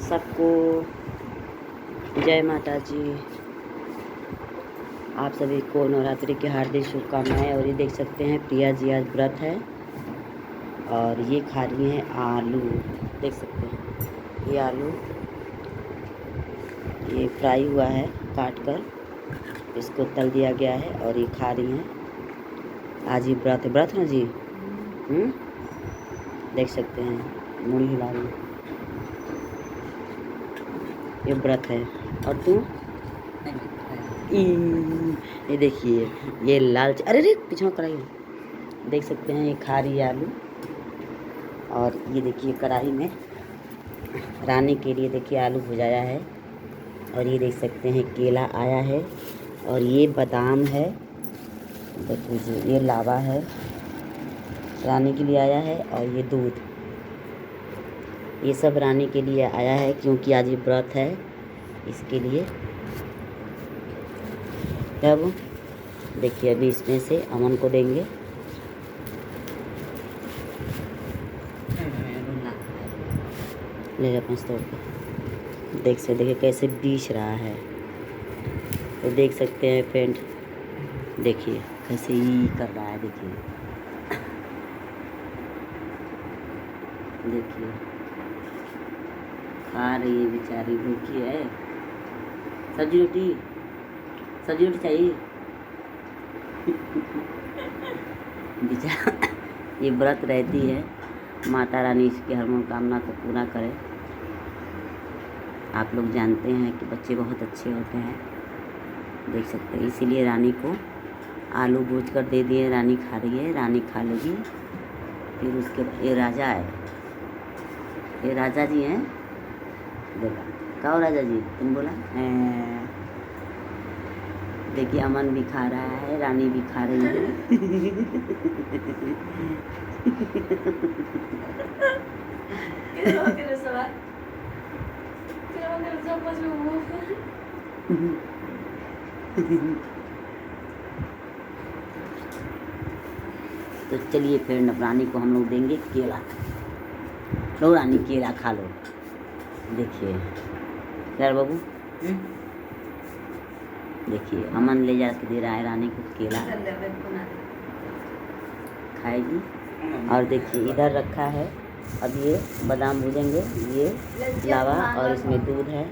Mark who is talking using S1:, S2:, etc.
S1: सबको जय माता जी। आप सभी को नवरात्रि की हार्दिक शुभकामनाएं। और ये देख सकते हैं प्रिया जी आज व्रत है और ये खा रही हैं आलू। देख सकते हैं ये आलू, ये फ्राई हुआ है, काट कर इसको तल दिया गया है और ये खा रही हैं। आज ये व्रत है, व्रत ना जी। देख सकते हैं मुड़ी हिला रही है, ये व्रत है। और तू ये देखिए ये लाल अरे रे पीछे कढ़ाई है। देख सकते हैं ये खा रही है आलू। और ये देखिए कढ़ाई में रानी के लिए देखिए आलू भुजाया है। और ये देख सकते हैं केला आया है और ये बादाम है, देखिए ये लावा है, रानी के लिए आया है। और ये दूध, ये सब रानी के लिए आया है क्योंकि आज ये व्रत है इसके लिए। अब देखिए अभी इसमें से अमन को देंगे। ले जा 5 तोड़। देख सकते देखिए कैसे बीछ रहा है, तो देख सकते हैं फ्रेंड, देखिए कैसे ही कर रहा है। देखिए देखिए खा रही है बेचारी, भूखी है। सब्जी रोटी चाहिए बेचारा ये व्रत रहती है। माता रानी इसकी हर मनोकामना को पूरा करे। आप लोग जानते हैं कि बच्चे बहुत अच्छे होते हैं, देख सकते हैं। इसीलिए रानी को आलू भूज कर दे दिए, रानी खा रही है, रानी खा लेगी। फिर उसके ये राजा है, ये राजा जी हैं। देखा कहो राजा जी, तुम बोला। देखिए अमन भी खा रहा है, रानी भी खा रही है। तो चलिए फिर रानी को हम लोग देंगे केला। लो रानी केला खा लो। देखिए यार बाबू, देखिए अमन ले जा के दे रहा है रानी को केला, खाएगी। और देखिए इधर रखा है, अब ये बादाम भूजेंगे, ये लावा और इसमें दूध है।